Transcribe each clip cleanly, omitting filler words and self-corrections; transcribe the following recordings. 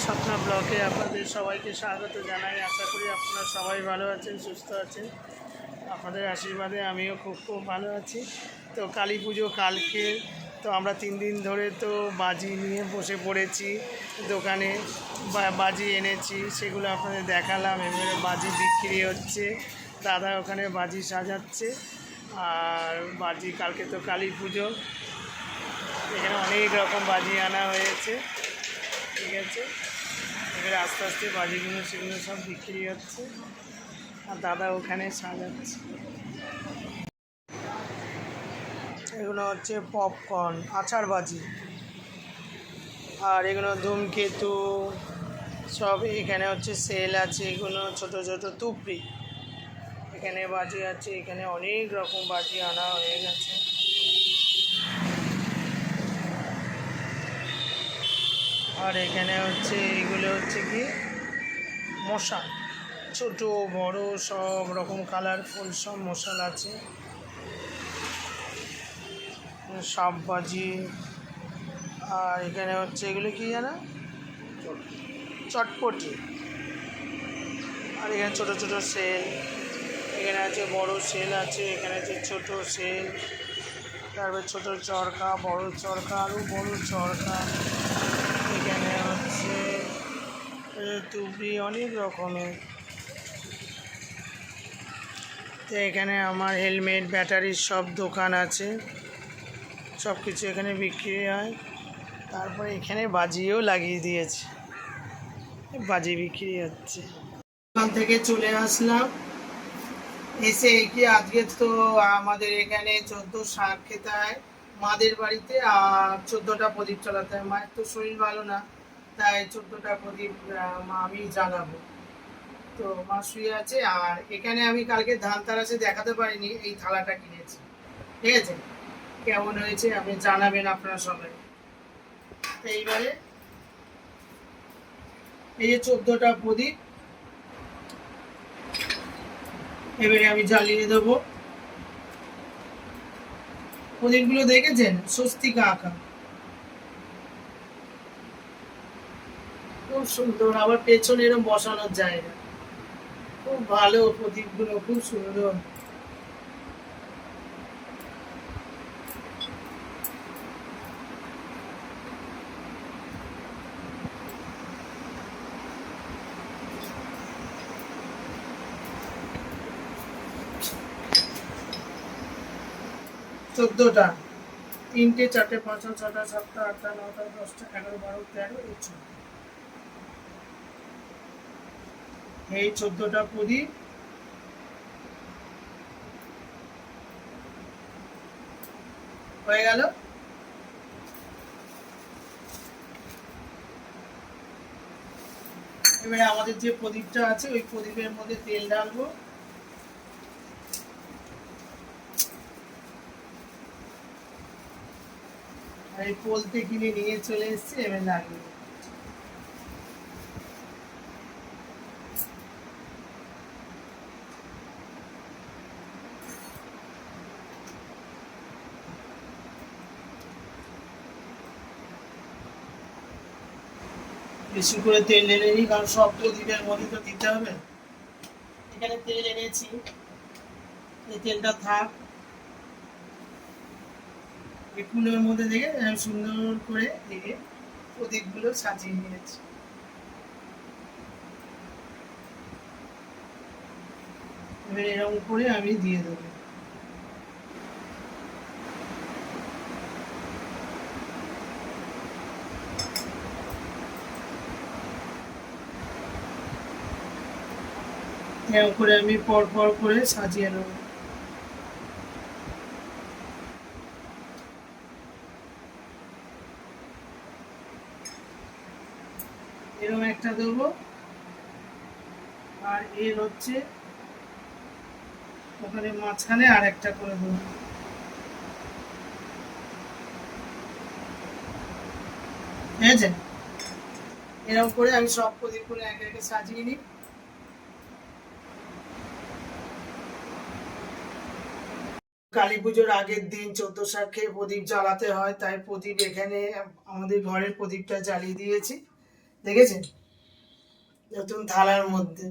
স্বপ্না ব্লগে আপনাদের সবাইকে স্বাগত জানাই। আশা করি আপনারা সবাই ভালো আছেন, সুস্থ আছেন। আপনাদের আশীর্বাদে আমিও খুব ভালো আছি। তো কালী পুজো কালকে, তো আমরা 3 দিন ধরে তো বাজি নিয়ে বসে পড়েছি দোকানে। বাজি এনেছি, সেগুলো আপনাদের দেখালাম। এবারে বাজি বিক্রি হচ্ছে, দাদা ওখানে বাজি সাজাচ্ছে। আর বাজি কালকে তো কালী পুজো, এখানে অনেক রকম বাজি আনা হয়েছে, ঠিক আছে। এবারে আস্তে আস্তে বাজিগুলো সেগুলো সব বিক্রি হচ্ছে, আর দাদা ওখানে সাজাচ্ছে। এগুলো হচ্ছে পপকর্ন, আচার বাজি, আর এগুলো ধূমকেতু সব। এখানে হচ্ছে সেল আছে, এগুলো ছোট ছোট তুপড়ি। এখানে বাজি আছে, এখানে অনেক রকম বাজি আনা হয়ে গেছে। আর এখানে হচ্ছে এগুলো হচ্ছে কি মশাল, ছোট বড় সব রকম কালারফুল সব মশাল আছে। সাপ বাজি। আর এখানে হচ্ছে এগুলো কি জানা, চটপটি। আর এখানে ছোট ছোট সেল, এখানে আছে বড় সেল আছে, এখানে আছে ছোট সেল, তারপর ছোট চরকা, বড় চরকা, আরও বড় চরকা। এখানে হচ্ছে তুবড়ি, অনেক রকমের। তো এখানে আমার হেলমেট, ব্যাটারির সব দোকান আছে, সব কিছু এখানে বিক্রি হয়। তারপরে এখানে বাজিও লাগিয়ে দিয়েছে, বাজি বিক্রি হচ্ছে। ওখান থেকে চলে আসলাম, এসে কি আজকে তো আমাদের এখানে 14 শাক খেতে হয় মাদের বাড়িতে, আর 14টা প্রদীপ চালাতে হয়। মায়ের তো শরীর ভালো না, তাই 14টা প্রদীপ আমি জ্বালাবো। তো মা শুয়ে আছে। আর এখানে আমি কালকে ধানতেরাসে দেখাতে পারিনি, এই থালাটা কিনেছি, ঠিক আছে। কেমন হয়েছে আপনি জানাবেন আপনারা সবাই। তো এইবারে এই যে 14টা প্রদীপ এবারে আমি জ্বালিয়ে দেবো। প্রদীপগুলো দেখেছেন, স্বস্তিকা আঁকা, খুব সুন্দর। আবার পেছনে এরকম বসানোর জায়গা, খুব ভালো। প্রদীপগুলো খুব সুন্দর। চোদ্দটা, 3টে 4টে 5টা 6টা 7টা 8টা 9টা 10টা 11 12 13 এই 14, এই 14টা প্রদীপ হয়ে গেল। এবারে আমাদের যে প্রদীপটা আছে ওই প্রদীপের মধ্যে তেল ঢালবো। আর এই পোলতে কিনে নিয়ে চলে এসেছি, এবার লাগিয়ে দেবো। বেশি করে তেল ঢেলে নিই, কারণ সব প্রদীপের মধ্যে তো দিতে হবে। এখানে তেল এনেছি, এই তেলটা থাক। এই কুলোর মধ্যে দেখে সুন্দর করে দিয়ে প্রদীপগুলো সাজিয়ে নিয়েছি। এবার এরকম করে আমি দিয়ে দেবো। এরকম করে আমি পর পর করে সাজিয়ে নেব। এরকম একটা দেবো, আর এর হচ্ছে ওখানে মাঝখানে আর একটা করে দেবো। ঠিক আছে, এরকম করে আমি সব প্রদীপগুলো একে একে সাজিয়ে নিই। কালী পুজোর আগের দিন 14 শাক খেয়ে প্রদীপ জ্বালাতে হয়, তাই প্রদীপ এখানে আমাদের ঘরের প্রদীপটা জ্বালিয়ে দিয়েছি। দেখেছেন, নতুন থালার মধ্যে।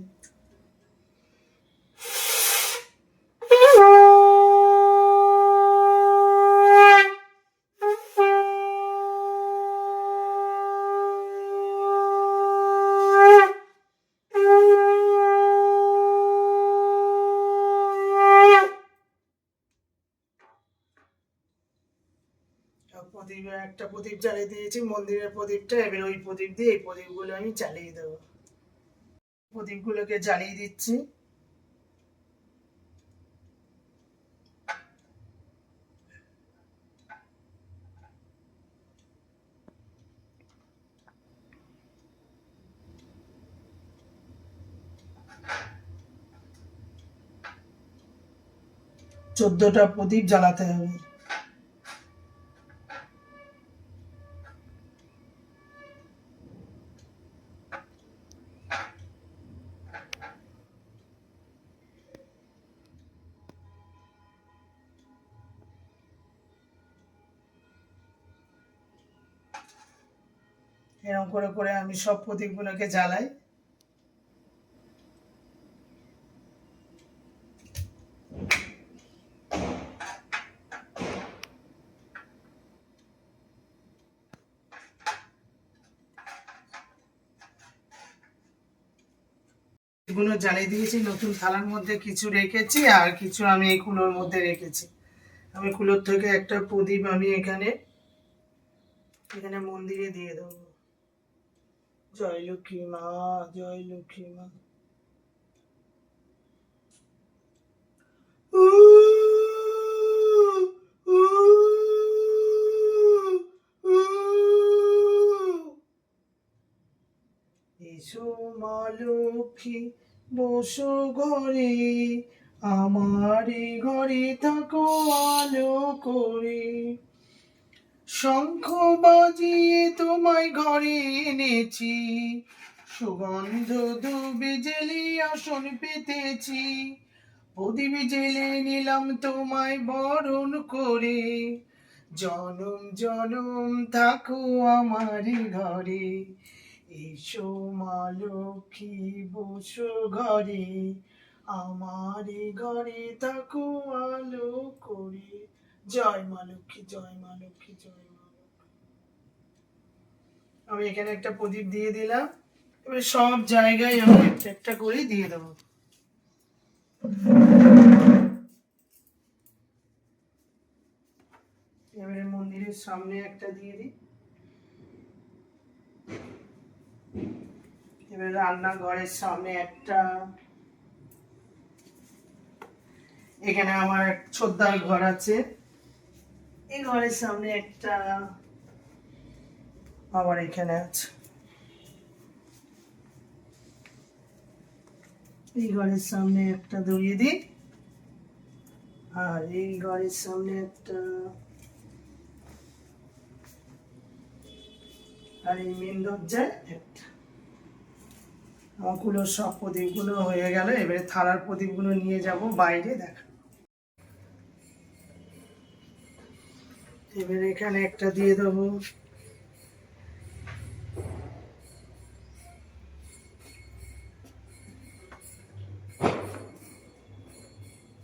প্রদীপের একটা প্রদীপ জ্বালিয়ে দিয়েছি, মন্দিরের প্রদীপটা। এবার ওই প্রদীপ দিয়ে এই প্রদীপগুলো আমি জ্বালিয়ে দেবো। প্রদীপগুলোকে জ্বালিয়ে দিচ্ছি। চোদ্দটা প্রদীপ জ্বালাতে হবে। এরকম করে করে আমি সব প্রদীপগুলোকে জ্বালাই। এগুলো জ্বালিয়ে দিয়েছি, নতুন থালার মধ্যে কিছু রেখেছি আর কিছু আমি এই কুলোর মধ্যে রেখেছি। আমি কুলোর থেকে একটা প্রদীপ আমি এখানে এখানে মন্দিরে দিয়ে দেবো। জয় লক্ষ্মী মা, জয় লক্ষ্মী মা। এসো মা লক্ষ্মী, বসো ঘরে, আমার ঘরে থাকো আলো করে। শঙ্খ বাজিয়ে তোমায় ঘরে এনেছি, সুগন্ধ ধূপে জেলে আসন পেতেছি। প্রদীপ জেলে নিলাম তোমায় বরণ করে, জনম জনম থাকো আমার ঘরে। এসো মা লক্ষ্মী, বসো ঘরে, আমার ঘরে থাকো আলো করে। জয় মা লক্ষ্মী, জয় মা লক্ষ্মী, জয় মা লক্ষ্মী। আমি এখানে একটা প্রদীপ দিয়ে দিলাম। এবার সব জায়গায় আমি একটা একটা করে দিয়ে দেবো। এবারে মন্দিরের সামনে একটা দিয়ে দিই। এবার রান্নাঘরের সামনে একটা। এখানে আমার ছোটদার ঘর আছে, এই ঘরের সামনে একটা, আবার এখানে আছে, এই ঘরের সামনে একটা ধরিয়ে দিই। আর এই ঘরের সামনে একটা, আর এই মেন দরজায় একটা। আমার গুলো সব প্রদীপগুলো হয়ে গেল। এবারে থালার প্রদীপগুলো নিয়ে যাব বাইরে দেখা। এবারে এখানে একটা দিয়ে দেবো।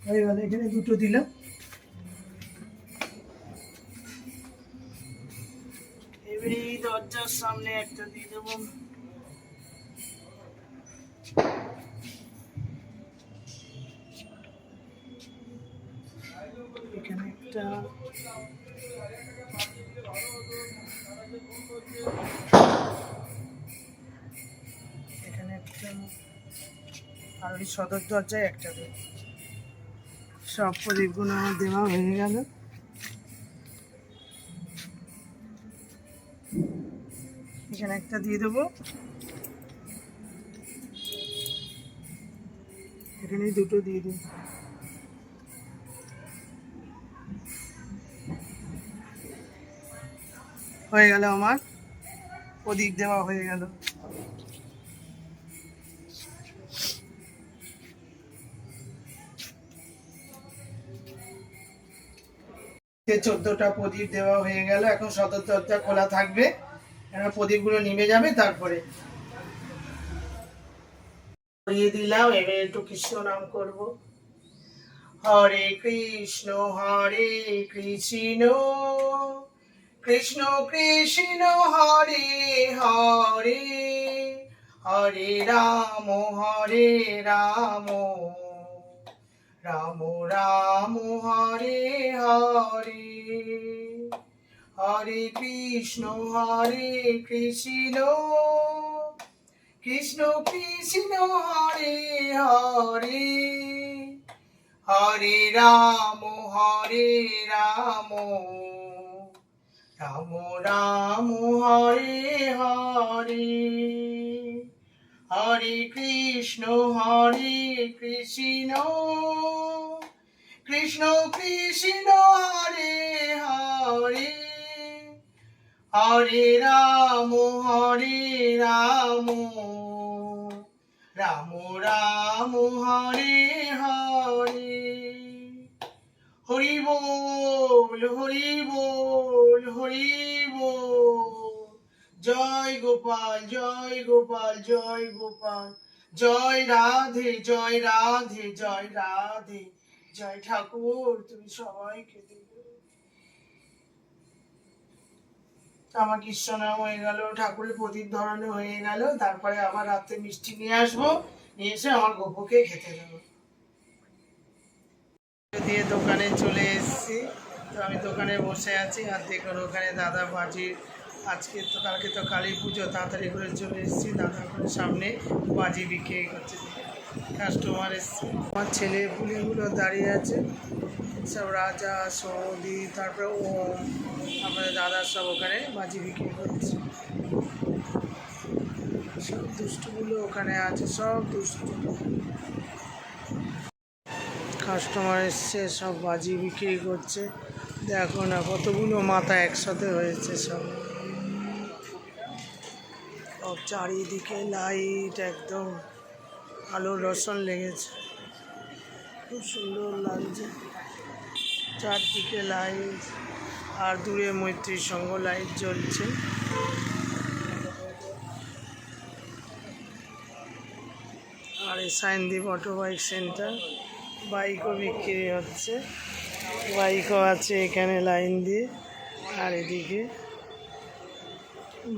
হয়ে গেল, এখানে দুটো দিলাম। এবারে এই দরজার সামনে একটা দিয়ে দেবো। এখানে একটা, এখানে একটা, আর ওই সদর দরজায় একটা দেবো। সব প্রদীপগুলো আমার দেওয়া হয়ে গেল। এখানে একটা দিয়ে দেবো, এখানে দুটো দিয়ে দেবো। হয়ে গেল, আমার প্রদীপ দেওয়া হয়ে গেল। 14টা প্রদীপ দেওয়া হয়ে গেল। এখন সদর দরজা খোলা থাকবে, এবার প্রদীপগুলো নিভে যাবে, তারপরে ধরিয়ে দিলাম। এবার একটু কৃষ্ণ নাম করব। হরে কৃষ্ণ কৃষ্ণ কৃষ্ণ হরে হরে, হরে রাম রাম রাম হরে হরে, হরে কৃষ্ণ কৃষ্ণ কৃষ্ণ হরে হরে, হরে রাম রাম রাম হরে হরে, হরে কৃষ্ণ কৃষ্ণ কৃষ্ণ হরে হরে, হরে রাম রাম রাম হরে হরে। হরি বল হরি বল হরি বল, জয় গোপাল জয় গোপাল জয় গোপাল, জয় রাধে জয় রাধে জয় রাধে, জয় ঠাকুর তুমি সবাইকে দিবে। আমার কৃষ্ণ নাম হয়ে গেল, ঠাকুরের প্রদীপ ধরানো হয়ে গেল, তারপরে আবার রাতে মিষ্টি নিয়ে আসবো, নিয়ে এসে আমার গোপুকে খেতে দেবো। দিয়ে দোকানে চলে এসেছি, তো আমি দোকানে বসে আছি, আর দেখুন ওখানে দাদা বাজি, আজকে তো কালকে তো কালী পুজো, তাড়াতাড়ি করে চলে এসেছি, দাদা করে সামনে বাজি বিক্রি করছে, কাস্টমার এসছে। আমার ছেলে পুলিগুলো দাঁড়িয়ে আছে, সব রাজা সৌদি, তারপরে ওম, আমাদের দাদা সব ওখানে বাজি বিক্রি করছে। সব দুষ্টুগুলো ওখানে আছে, সব দুষ্টু কাস্টমার এসছে, সব বাজি বিক্রি করছে। দেখো না কতগুলো মাথা একসাথে হয়েছে, সব সব চারিদিকে লাইট, একদম আলোর রোশন লেগেছে, খুব সুন্দর লাগছে চারদিকে লাইট, আর দূরে মৈত্রী সংঘ লাইট জ্বলছে। আর এই সাইনদীপ অটো বাইক সেন্টার, বাইকও বিক্রি হচ্ছে, বাইকও আছে এখানে লাইন দিয়ে, আর এদিকে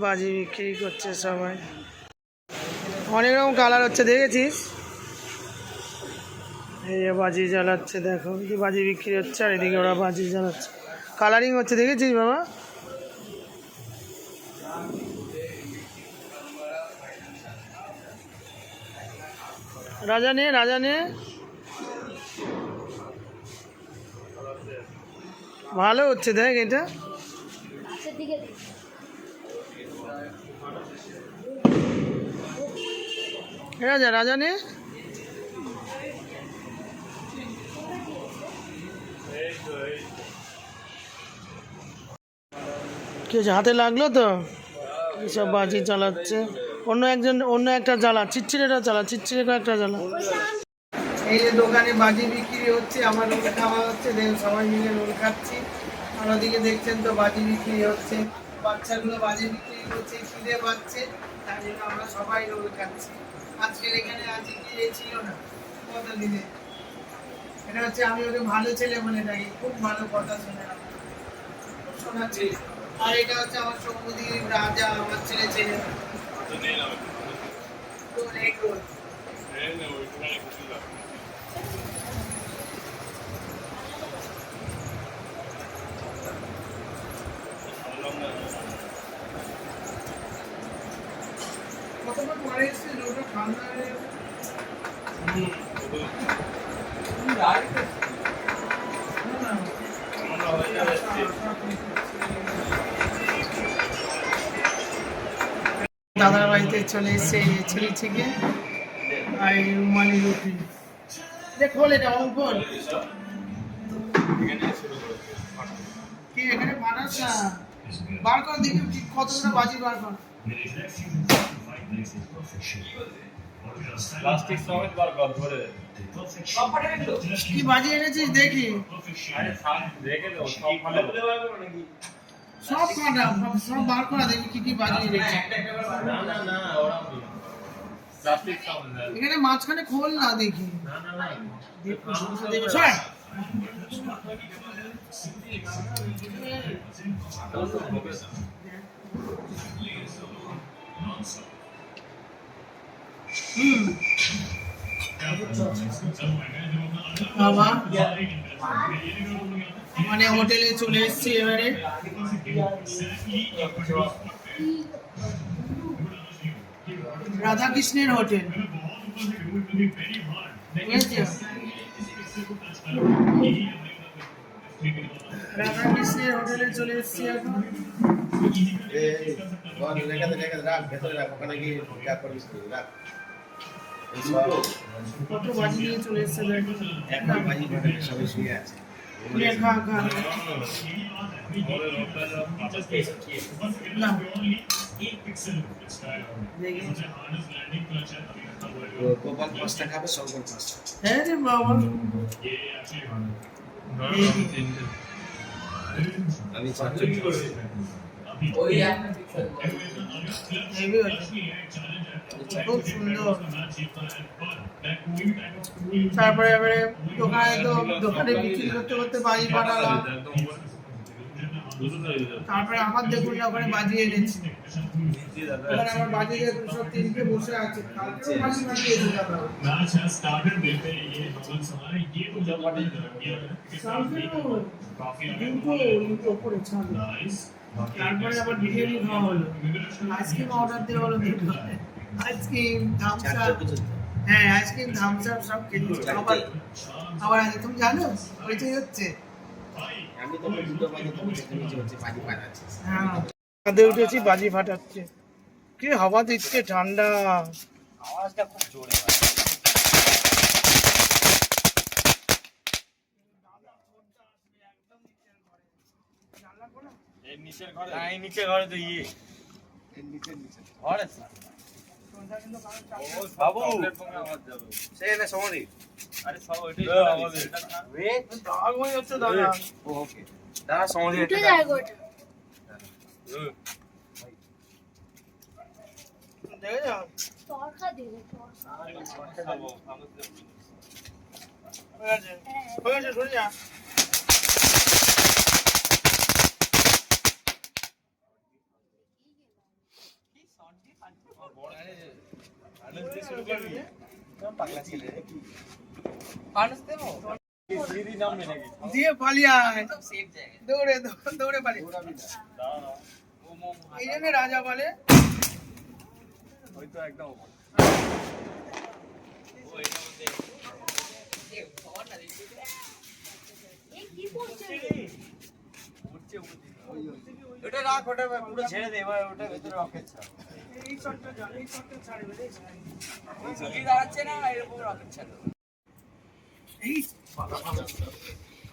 বাজি বিক্রি করছে সবাই। অনেক রকম কালার হচ্ছে, দেখেছিস? এই যে বাজি জ্বালাচ্ছে, দেখো কি বাজি বিক্রি হচ্ছে, আর এদিকে ওরা বাজি জ্বালাচ্ছে, কালারিং হচ্ছে, দেখেছিস বাবা? রাজা নে ভালো হচ্ছে, দেখ এটা রাজা নে। কি হাতে লাগলো তো, সব বাজি চালাচ্ছে, অন্য একটা জ্বালা, চিচ্ছিরেটা চালা, চিচ্ছিরে একটা জ্বালা। এই যে দোকানে বাজি বিক্রি হচ্ছে, আমার রোল খাওয়া হচ্ছে, সবাই মিলে রোল খাচ্ছি, আর ওদিকে দেখছেন তো বাজি বিক্রি হচ্ছে, বাচ্চাগুলো বাজি বিক্রি করছে, খিদে পাচ্ছে, তার জন্য আমরা সবাই রোল খাচ্ছি। আজকের এখানে আজকে ছিল না, কত দিনে, এটা হচ্ছে আমি ওকে ভালো ছেলে বলে থাকি, খুব ভালো কথা শুনে খুব শোনাচ্ছি। আর এটা হচ্ছে আমার সৌমদীপ রাজা, আমার ছেলে কতক্ষণ পরে এসছে, ওটা ঠান্ডা হয়ে দাদার বাড়িতে চলে এসছে, এই চিলি চিকেন আর এই রুমালি রুটি। খোল এটা, খোল কি এখানে বানাস না, বার কর দেখি কতটা বাজি বার কর। প্লাস্টিক সমেত বার কর, ধরে কি বাজি এনেছিস দেখি, দেখে দাও সব ভালো, সব কাটা, সব বার করা, দেখি কি কি বাজিয়ে রেখেছে। এখানে মাঝখানে খোল না, দেখি সর। বাবা মানে হোটেলে চলে এসেছি এবারে। রাধাকৃষ্ণের হোটেল, রাধাকৃষ্ণের হোটেলে চলে এসেছি এখন। কত বাজি নিয়ে চলে এসছে, সবাই শুয়ে আছে। খা খা না গোপাল পাঁচটা খাবে, শঙ্কর পাঁচটা। হ্যাঁ রে বাবা, আমি চারজন খুব সুন্দর। তারপরে এবারে দোকানে বিক্রি করতে করতে বাজি ফাটালাম। তারপরে আমার দেখুন না ওখানে বাজিয়ে এনেছি, ওখানে আমার বাজিয়ে সব তিনটে বসে আছে, কালকেও বাজি বাজিয়েছে দাদা। দুটো উপরে ছাদ। তারপরে আবার বিরিয়ানি খাওয়া হলো, আইসক্রিম অর্ডার দেওয়া হলো দুটো, আইসক্রিম থামস আপ। হ্যাঁ আইসক্রিম থামস আপ সব খেয়েছি। আবার আছে, তুমি জানো পরিচয় হচ্ছে। আমি তো দুটো বাজে তো নিচে হচ্ছে বাজি ফাটাচ্ছে। হ্যাঁ ছাদে উঠেছি, বাজি ফাটাচ্ছে, কি হাওয়া দিচ্ছে, ঠান্ডা। আওয়াজটা খুব জোরে হয়। এই নিচের ঘরে, না এই নিচের ঘরে তো ইয়ে এর নিচের ঘরে স্যার। ও বাবু আওয়াজ যাবে সে না সমরি। আরে সব ওইটাই আওয়াজ, এটা না রে দাগ হয়ে যাচ্ছে দাদা। ওকে দাদা সমরি উঠে যায় গোটা। দেখে যাও তরকা দেবে, তরকা খাবো আমরা তো হয়ে গেছে, হয়ে গেছে, সরে যা। দিয়ে পালিয়ে আয়, দৌড়ে দৌড়ে পালিয়ে। এই জন্য রাজা বলে হয়তো একদম এই কি করছে ওটা রাখ, ওটা পুরো ছেড়ে দে, এবার ওটা ভেতরে রকেট ছাড়। এই শটটা যা, এই শটটা ছাড়বে রে। ওই ঝুলি দাঁড়াচ্ছে না, এরকম রকেট ছাড়। এই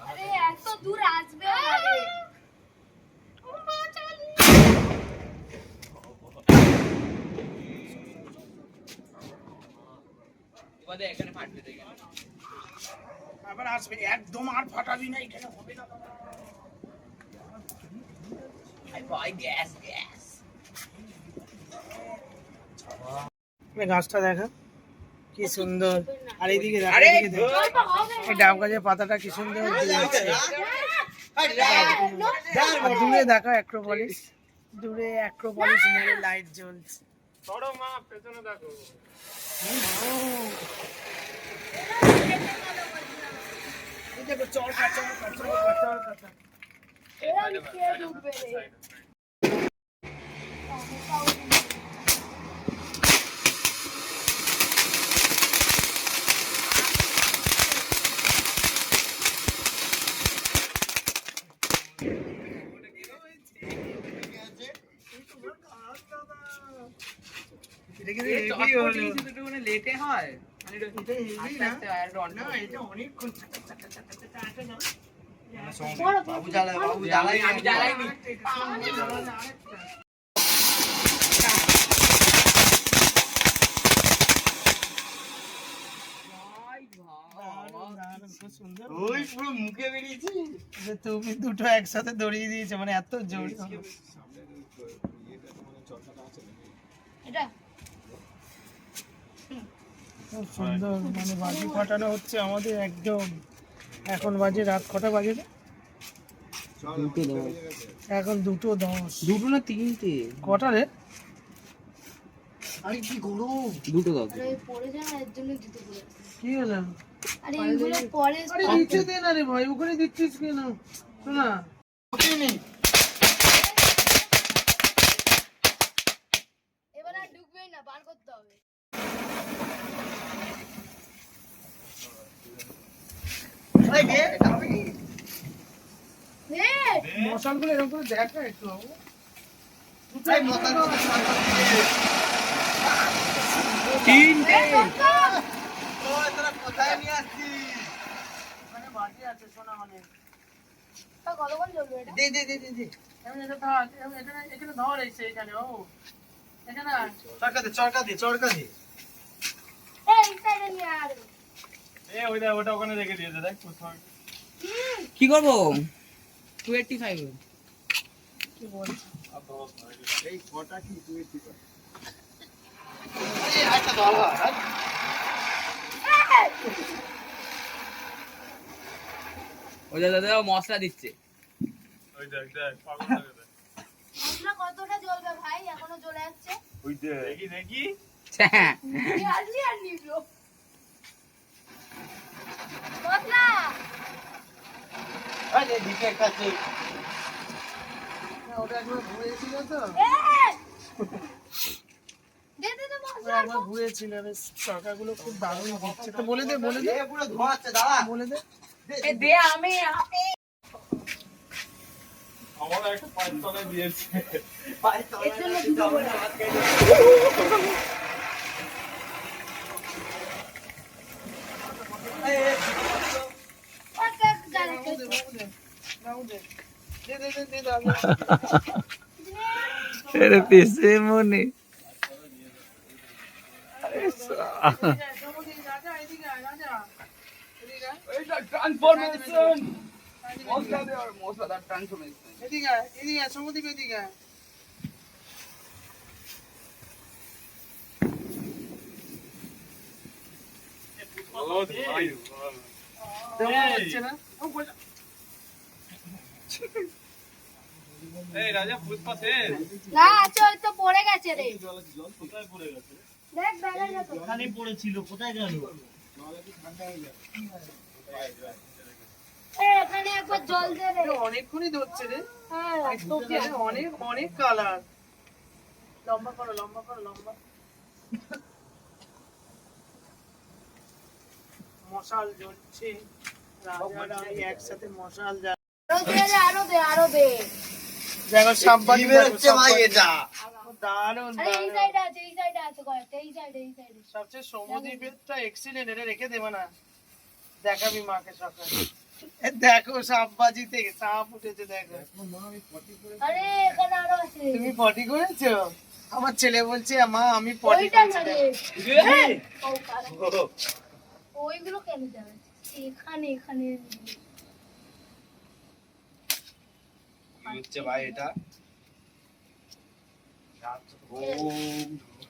আরে এত দূর আসবে আরে এবারে এখানে ফাটবে দেখেন। আবার আসবে, একদম আর ফাটাবি না, এখানে হবে না। আই ভাই গ্যাস গ্যাস। গাছটা দেখা কি সুন্দর, আর এইদিকে দেখ, আরে এইদিকে দেখ, এই ডাব গাছের পাতাটা কি সুন্দর দিয়েছে। আর দূরে দেখো অ্যাক্রোপলিস, দূরে অ্যাক্রোপলিস মেরে লাইট জ্বলছে। বড় মা পেছনে দেখো। এই দেখো চরকা চরকা চরকা চরকা। এরা কে ঢুকবে রে এটা কিন্তু হেভি হলো, লেটে হয় মানে এটা হেভি না, না এটা অনেকক্ষণ বাবু জ্বালাই, বাবু জ্বালাই, আমি জ্বালাইনি। খুব সুন্দর। ওই পুরো মুখে বেরিয়েছি। যে তুমি দুটো একসাথে দড়িয়ে দিয়েছে মানে এত জোর। এটা খুব সুন্দর মানে বাজি ফাটানো হচ্ছে আমাদের একদম। এখন বাজে রাত কটা বাজে রে? এখন 2:10। দুটো না তিনটে? কটা রে? আরে কি গরম! দুটো দাও। আরে পড়ে যায় না, এর জন্য দিতে বলে। কি হলো? আরে এইগুলো পরে আরে নিচে দে না রে ভাই, ওখানে দিচ্ছিস কেন? শোনা এবার আর ঢুকবেই না, বার করতে হবে। নে মশালগুলো এরকম করে দেখা একটু। তিনটে! কোথায় নিয়ে আসছিস? ওখানে বাজি আছে সোনা মানে। তা কতক্ষণ চলবে এটা? দে দে দে দে দে। এখানে ধর, এখানে ধর এসে এখানে ও। এখানে আয়। চড়কা দে। এই সাইডে নিয়ে আর ওটা ওখানে রেখে দিয়েছে দেখ কোথায়। কি করবো? 285 কি বলছিস? এই কটা কি তুই ঠিক আছে? এই আচ্ছা বাবা ওই দাদা মশলা দিচ্ছে। ওই দেখ পাগল লাগে দেখ। মশলা কতটা জ্বলবে ভাই? এখনো জ্বলে যাচ্ছে। ওই দেখ দেখি আসলি আর নিবলো মশলা। আরে দিকে কাছে না, ওটা একবার ঘুরেছিল তো। এই! দে দে দে ওটা মশলা। একবার ঘুরেছিল, বেশ চরকাগুলো খুব দারুণ দিচ্ছে। তো বলে দে এ পুরো ধোঁয়াচ্ছে দাঁড়া। বলে দে। দে আমি আমার একটা পাঁচ তলায় দিয়েছে। এর জন্য দুটো বলে। ওকে জানে তো। দে দে দে দে দাদা। এর পিছে মনে এটা ট্রান্সফরমেশন মশলা দেওয়ার মশলাদার ট্রান্সফরমেশন। এদিকে আয়, এদিকে আয়, সমুদ্র এদিকে আয়। দেওয়া হচ্ছে না। ও বলে- এই রাজা পুষ্পা শেষ। না আচ্ছা ওই তো পড়ে গেছে রে। কোথায় পড়ে গেছে? দেখ ব্যাগে দেখো। এখানেই পড়েছিল, কোথায় গেল? এই এখানে একবার জল দে রে। এটা অনেকক্ষণই ধরছে রে। হ্যাঁ তোকে অনেক অনেক কালার। লম্বা করো লম্বা করো লম্বা। মশাল জ্বলছে, রাজা রানী একসাথে মশাল জ্বাল। আরো দে। দেখো সাম্পানি বেরোচ্ছে ভাই এটা। দারুণ আরে এই দারুণ। সাইডে আছে কয়েকটা, এই সাইডে। সবচেয়ে সমুদ্রটা এক্সিলেন্ট, এটা রেখে দেবে না, দেখাবি মাকে সকালে। এ দেখো সাপবাজিতে সাপ উঠেছে দেখো। আরে এখানে আরো আছে। তুমি পটি করেছো? আমার ছেলে বলছে মা আমি পটি ওইটা করেছি। না রে। এই! ও কারা? ওইগুলো কেন যাবে? এখানে কি হচ্ছে ভাই এটা?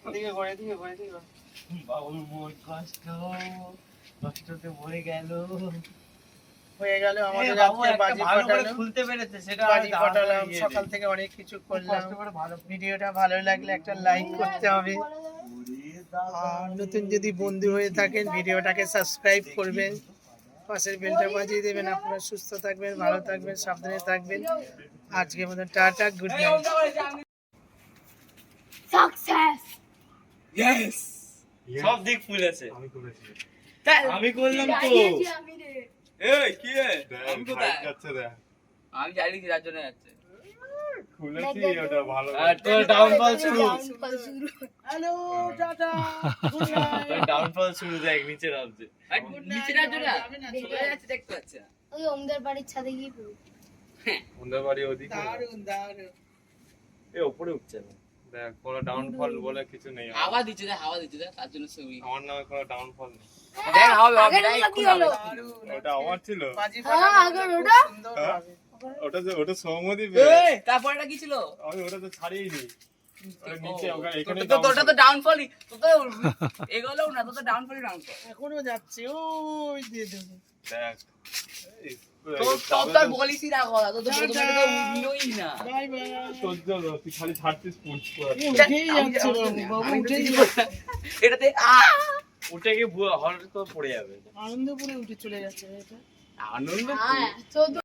এদিকে ঘোরে, এদিকে ঘোরে, এদিকে ঘোরে। বাবুর মোট কষ্টতে ভরে গেল। হয়ে গেল আমাদের বাবু আজকে একটা বাজি ভালো করে ফাটানো। খুলতে পেরেছে সেটা বাজি আর ফাটালাম, ইয়ে সকাল নেই। থেকে অনেক কিছু করলাম। কষ্ট করে ভালো ভিডিওটা ভালো লাগলে একটা লাইক করতে হবে। আর নতুন যদি বন্ধু হয়ে থাকেন ভিডিওটাকে সাবস্ক্রাইব করবেন, পাশের বেলটা বাজিয়ে দেবেন। আপনারা সুস্থ থাকবেন, ভালো থাকবেন, সাবধানে থাকবেন। আজকের মতো tata, good night. Success. Yes সব দিক ফুলেছে। আমি করলাম তো। আমি রে। এই কি রে আমি কোথায় আমি জানি কি যার জন্য যাচ্ছে খুলেছি ওটা ভালো। আর তোর ডাউনফল শুরু। Downfall শুরু। Hello tata, good night. তোর ডাউনফল শুরু, দেখ নিচে নামছে। আর নিচে যার জন্য চলে যাচ্ছে দেখতে পাচ্ছে না। ওই ওমদের বাড়ির ছাদে গিয়ে পড়ি। ওদের বাড়ি ওদিকে। দারুণ দারুণ। এ উপরে উঠছে না। দেখ কোনো ডাউনফল বলে কিছু নেই হাওয়া দিচ্ছে দেখ তার জন্য ছবি আমার নামে কোনো ডাউনফল নেই দেখ হবে আগের গুলো কি হলো? ওটা আমার ছিল বাজি হ্যাঁ, ফাটানো আগের খুব ওটা? সুন্দর হ্যাঁ? হবে। ওটা সৌমদীপ এই তারপরটা কি ছিল আমি ওটা তো ছাড়িয়েই ওটা নিচে ওখানে এখানে তোরটা তো ডাউনফলই তো তো এগোলেও না তো ডাউনফল এখনো যাচ্ছে ওই দিয়ে দেবো। দেখ তোর বলিসই না কথা তো প্রথমে তো উঠলোই না বাই বাই। তোর জন্য তুই খালি ছাড়ছিস পুঞ্চ করে উঠেই যাচ্ছে বাবু, বাবু উঠেই যাচ্ছে। এটাতে উঠে গিয়ে হঠাৎ তো পড়ে যাবে আনন্দপুরে উঠে চলে যাচ্ছে এটা। আনন্দ হ্যাঁ, 14